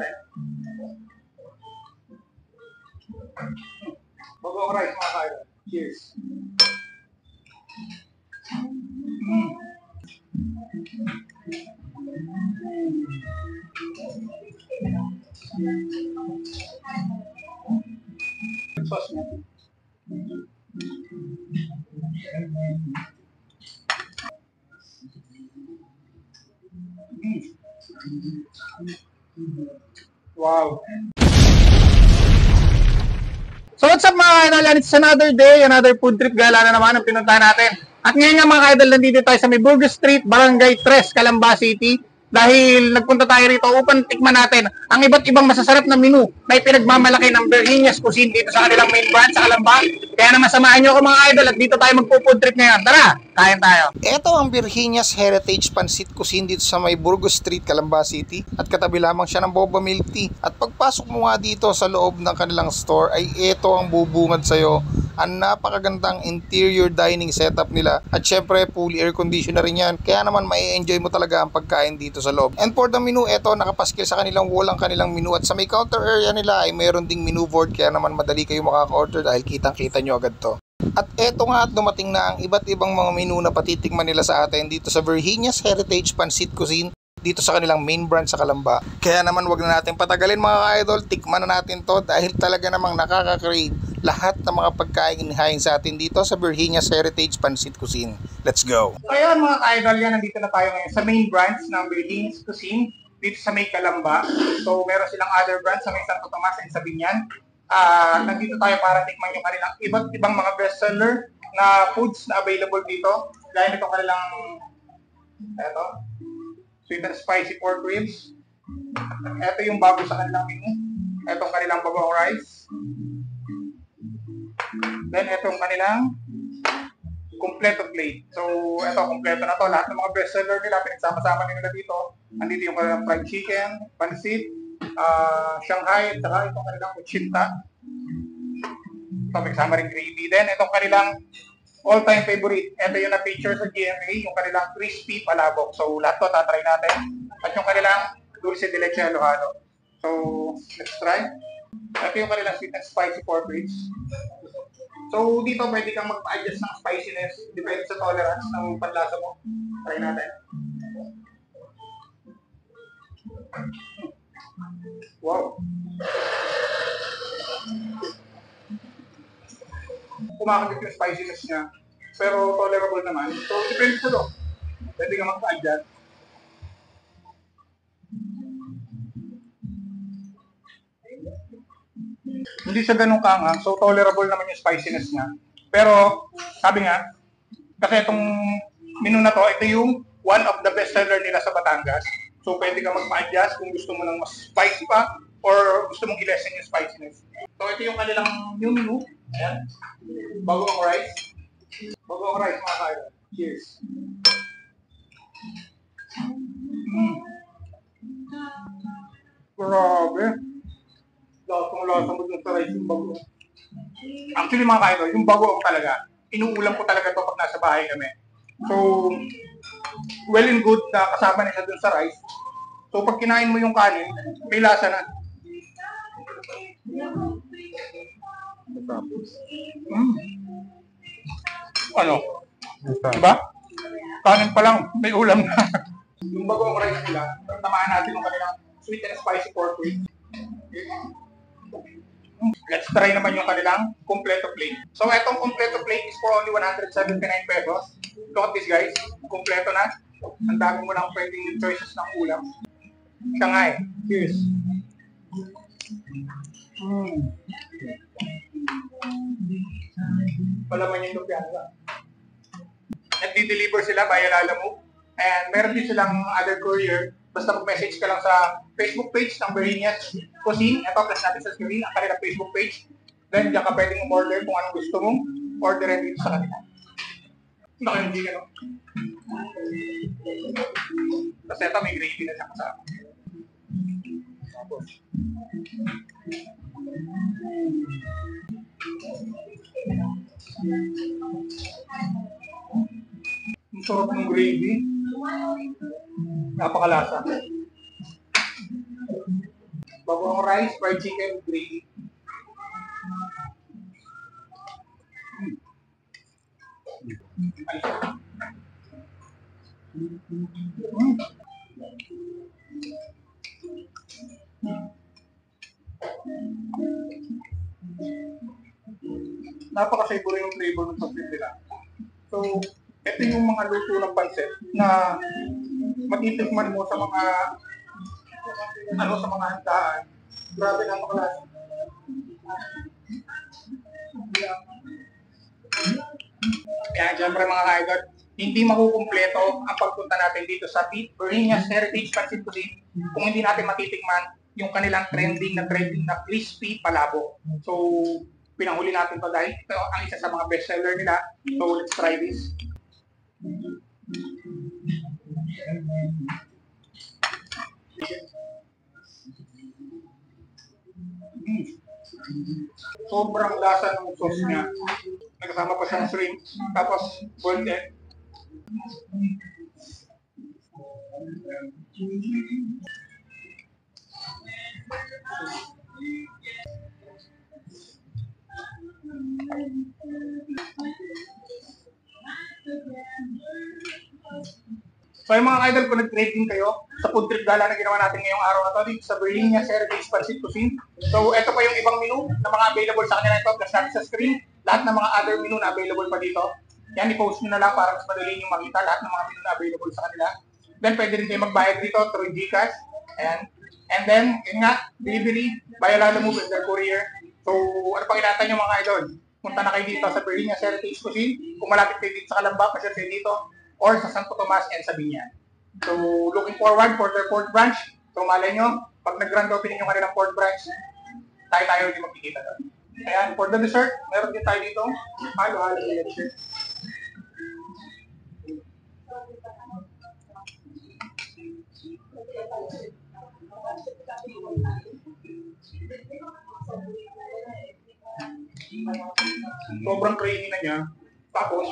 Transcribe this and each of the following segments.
natin. Bagong rice mga kayo. Cheers. Sauce niya. Wow. So what's up mga idol? And it's another day, another food trip gala na naman ang pinuntahan natin. At ngayon nga mga idol, nandito tayo sa may Burgos Street, Barangay 3, Calamba City. Dahil nagpunta tayo rito upang tikman natin ang iba't ibang masasarap na menu na ipinagmamalaki ng Virginia's Cuisine dito sa kanilang main branch sa Calamba. Kaya naman samahan nyo ako mga idol at dito tayo magpo-food trip ngayon. Tara, kain tayo. Ito ang Virginia's Heritage Pancit Cuisine dito sa may Burgos Street, Calamba City. At katabi lamang siya ng Boba Milk Tea. At pagpasok mo nga dito sa loob ng kanilang store ay ito ang bubungad sa'yo. Ang napakagandang interior dining setup nila. At syempre, fully air conditioner rin yan. Kaya naman mai-enjoy mo talaga ang pagkain dito sa loob. And for the menu, ito nakapaskil sa kanilang wall ang kanilang menu. At sa may counter area nila ay mayroon ding menu board. Kaya naman madali kayo makaka-order dahil kitang-kita nyo agad to. At eto nga at dumating na ang iba't ibang mga menu na patitikman nila sa atin dito sa Virginia's Heritage Pancit Cuisine dito sa kanilang main branch sa Calamba. Kaya naman wag na natin patagalin mga idol, tikman na natin to dahil talaga namang nakaka-crave lahat ng mga pagkain inihain sa atin dito sa Virginia's Heritage Pancit Cuisine. Let's go! So ayun mga idol, yan, nandito na tayo ngayon sa main branch ng Virginia's Cuisine dito sa may Calamba. So meron silang other branch sa may Santo Tomas and sa Binyan. Nandito tayo para tikman yung kanilang iba't ibang mga bestseller na foods na available dito. Gaya nito kanilang sweet and spicy pork ribs. Ito yung bago sa kanilang menu. Itong kanilang bagong rice. Then itong kanilang kompleto plate. So ito, kompleto na to. Lahat ng mga bestseller nila, pinagsama-sama nila dito. Andito yung kanilang fried chicken, pancit, Shanghai, at saka itong kanilang uchinta. Ito, may kasama rin gravy. Then itong kanilang all-time favorite. Ito yung na-feature sa GMA, yung kanilang crispy palabok. So, lahat to tatry natin. At yung kanilang dulce de leche halo-halo. So, let's try. Ito yung kanilang sweet and spicy pork ribs. So, dito pwede kang magpa-adjust ng spiciness. Depende sa tolerance ng panlasa mo. Try natin. Wow. Kumakagit yung spiciness niya, pero tolerable naman. So, depende sa to. Pwede ka magpa-adjust. Hindi siya ganun kaanghang, so tolerable naman yung spiciness niya. Pero, sabi nga, kasi itong menu na to, ito yung one of the best seller nila sa Batangas. So, pwede ka magpa-adjust kung gusto mo ng mas spicy pa or gusto mong i-lessen yung spiciness. So, ito yung kanilang new menu. Ayan. Bagong rice. Bagong rice mga kayo. Cheers. Grabe. Lasang-lasa mo dun sa rice yung bago. Actually mga kayo, yung bago talaga, inuulam ko talaga to pag nasa bahay kami. So, well and good na kasama na siya dun sa rice. So, pag kinain mo yung kanin, may lasa na. Ano? Diba? Kanin pa lang, may ulam na. Yung bagong rice nila, tamaan natin yung kanilang sweet and spicy pork ribs. Let's try naman yung kanilang kompleto plate. So, etong kompleto plate is for only 179 pesos. Look at this guys, kompleto na. Ang dami mo lang pwedeng choices ng ulam. Shanghai. Cheers. Palaman yung lupianza. Nagdi-deliver sila via Lalamove. And meron din silang other courier. Basta mag-message ka lang sa Facebook page ng Virginia's Cuisine. Ito, plus natin sa screen ang kanilang Facebook page. Then, diyan ka pwedeng order kung anong gusto mong orderin dito sa kanila. Hindi ka, no? Kasi ito, may gravy na siya kasama. Tapos, ang sarap ng gravy. Napakalasa. Bagong rice, fried chicken, gravy. Napaka-savor yung flavor ng pancit nila. So, ito yung mga luto ng pancit na matitikman mo sa mga sa mga handaan. Grabe, napakalasa. Kaya syempre mga kaidol, hindi makukumpleto ang pagpunta natin dito sa Bernias Heritage Pancit Cuisine kung hindi natin matitikman yung kanilang trending na crispy palabok. So, pinanghuli natin to dahil ito ang isa sa mga bestseller nila. So, let's try this. Sobrang lasa ng sauce niya. Nagkasama pa siyang shrimp, tapos boiled egg. So yung mga idol, kung nag-trading kayo sa food trip gala na ginawa natin ngayong araw na to dito sa Bernias Heritage Pancit Cuisine. So ito pa yung ibang menu na mga available sa kanila ito. Plus natin sa screen, lahat ng mga other menu na available pa dito. Yan, i-post nyo na lang para mas madali nyo makita lahat ng mga menu na available sa kanila. Then pwede rin kayo magbayad dito through GCash. Ayan. And then, yun nga, delivery, by Lalo Move and their courier. So, ano pa kinatan nyo mga idol? Punta na kayo dito sa Bernias Heritage Cuisine. Kung malapit kayo dito sa Calamba, pasyal kayo dito. Or sa Santo Tomas and sa Binyan. So, looking forward for their 4th branch. So, malay nyo, pag nag-grand opening yung kanilang 4th branch, tayo hindi magkikita doon. Ayan, for the dessert, meron din tayo dito. Halo-halo yung dessert. Sobrang creamy na niya. Tapos,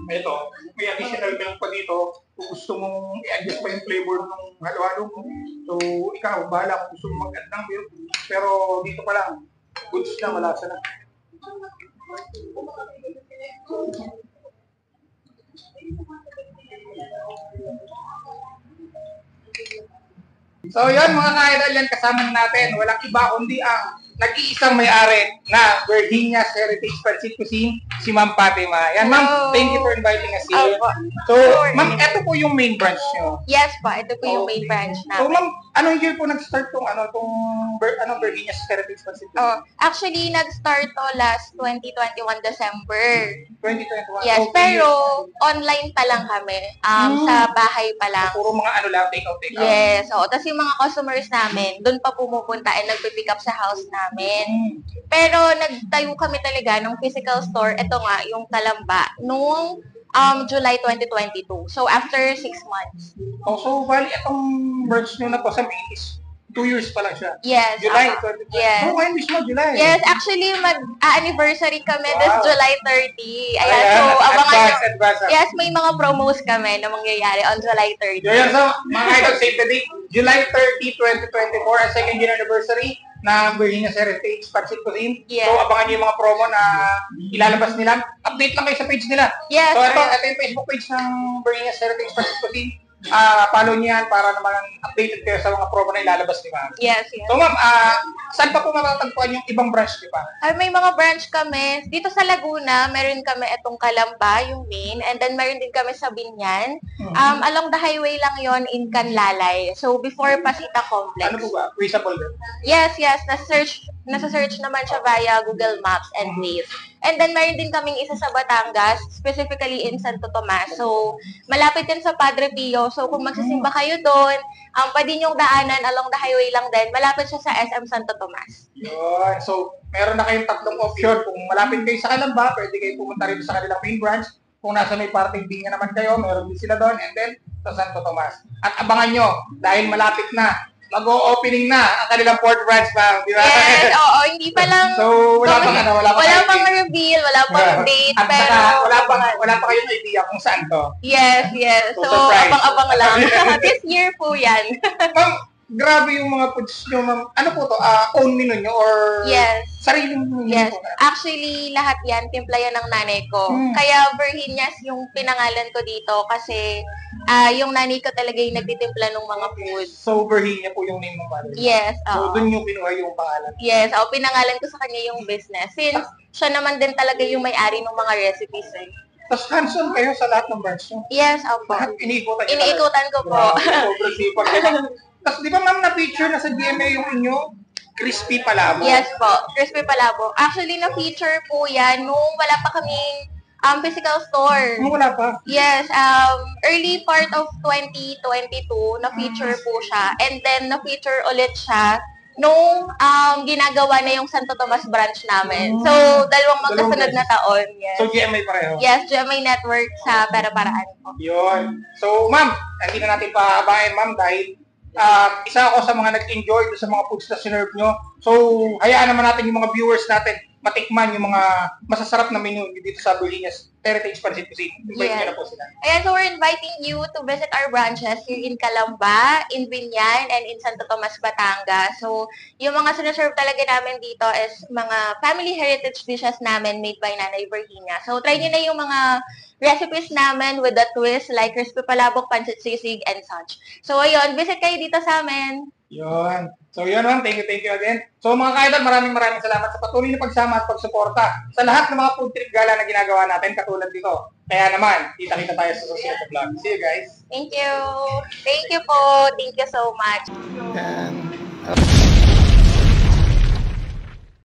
ito, may additional milk pa dito. Kung gusto mong i-adjust pa yung flavor ng halo-halo mo. So, ikaw, bahala kung gusto mong mag-add ng milk. Pero dito pa lang, goods na, malasa na. So, yun mga ka-idol, yan kasama natin. Walang iba kundi ang nag-iisang may-ari na Bernias Heritage Pancit Cuisine, si Ma'am Fatima. Yan, Ma'am, thank you for inviting us here. So, Ma'am, ito po yung main branch nyo. Yes po, ito po yung main branch namin. So, Ma'am, anong year po nag-start tong Bernias Heritage Pancit Cuisine? Actually, nag-start to last 2021 December. 2021? Yes, okay. Pero online pa lang kami. Sa bahay pa lang. Puro mga take-out. Yes, tapos yung mga customers namin, doon pa pumupunta and nagpipick up sa house namin. Pero nagtayo kami talaga ng physical store, ito nga, yung Calamba, noong July 2022. So, after 6 months. So, bali, itong merch nyo na to sa May is 2 years pa lang siya. Yes. July 2022. Yes. Ngayon mismo, July. Yes, actually, mag-anniversary kami this July 30. Ayan, so, abangan nyo. Yes, may mga promos kami na mangyayari on July 30. So, mga idol, save the date. July 30, 2024, ang second year anniversary ng Bernias Heritage Pancit Cuisine. Yes. So, abangan niyo yung mga promo na ilalabas nila. Update lang kayo sa page nila. Yes. So, ito yung Facebook page ng Bernias Heritage Pancit Cuisine. Follow niyo yan para naman updated kayo sa mga promo na ilalabas ni Ma'am. Yes. So, Ma'am, saan pa po matatagpuan yung ibang branch, di ba? May mga branch kami. Dito sa Laguna, meron kami itong Calamba, yung main. And then, meron din kami sa Binyan. Along the highway lang yon in Canlalay. So, before Pasita Complex. Ano po ba? Reachable din? Yes. Nasa-search naman siya via Google Maps and Waze. And then, meron din kaming isa sa Batangas, specifically in Santo Tomas. So, malapit din sa Padre Pio. So, kung magsisimba kayo doon, pwede niyong daanan along the highway lang din. Malapit siya sa SM Santo Tomas. Yun. So, meron na kayong tatlong option. Kung malapit kayo sa Calamba, pwede kayo pumunta rin sa kanilang main branch. Kung nasa may parting Binyan naman kayo, meron din sila doon. And then, sa Santo Tomas. At abangan nyo, dahil malapit na, mag-o-opening na ang kanilang 4th branch na, di ba? Yes, hindi pa lang. So, wala pang reveal, wala pang date, at pero wala pa kayong idea kung saan to. Yes. So, surprise. abang-abang lang. This year po yan. Ma'am, grabe yung mga foods nyo, ma'am. Ano po to? Own menu nyo or Yes. sariling menu Yes. po? Actually, lahat yan, timpla yan ng nanay ko. Hmm. Kaya Virginias yung pinangalan ko dito kasi yung nanay ko talaga yung nagtitimpla ng mga food. So, Virginia po yung name ng mother. Yes. So, dun yung kinuha yung pangalan. Yes. Pinangalan ko sa kanya yung business. Since siya naman din talaga yung may-ari ng mga recipes eh. Tapos hands-on kayo sa lahat ng branch nyo. Yes, opo. Lahat iniikutan nyo. Iniikutan ko po. Sobrang sipag. Tapos di ba ma'am na-feature na sa GMA yung inyo? Crispy palabo. Yes po, crispy palabo. Actually, na-feature po yan nung wala pa kaming physical store. Wala pa. Yes, early part of 2022, na-feature po siya. And then, na-feature ulit siya nung ginagawa na yung Santo Tomas branch namin. So, dalawang magkasunod na taon. Yes. So, GMA pareho? Yes, GMA Network sa Para-Paraan po. Yun. So, ma'am, hindi na natin paabahin, ma'am, dahil isa ako sa mga nag-enjoy sa mga foods na sinerve nyo. So, hayaan naman natin yung mga viewers natin matikman yung mga masasarap na menu dito sa Virginia's Heritage Pancit Cuisine. Invite nyo na po sila. Ayan, so we're inviting you to visit our branches here in Calamba, in Biñan, and in Santo Tomas, Batangas. So, yung mga sinaserve talaga namin dito is mga family heritage dishes namin made by Nanay Virginia. So, try nyo na yung mga recipes namin with the twist like crispy palabok, pancit sisig, and such. So, ayun, visit kayo dito sa amin. Yun. So, yun ma'am. Thank you again. So, mga kaidol, maraming salamat sa patuloy na pagsama at pagsuporta sa lahat ng mga food trip gala na ginagawa natin katulad dito. Kaya naman, kita-kita tayo sa susunod na vlog. See you guys. Thank you. Thank you po. Thank you so much. And,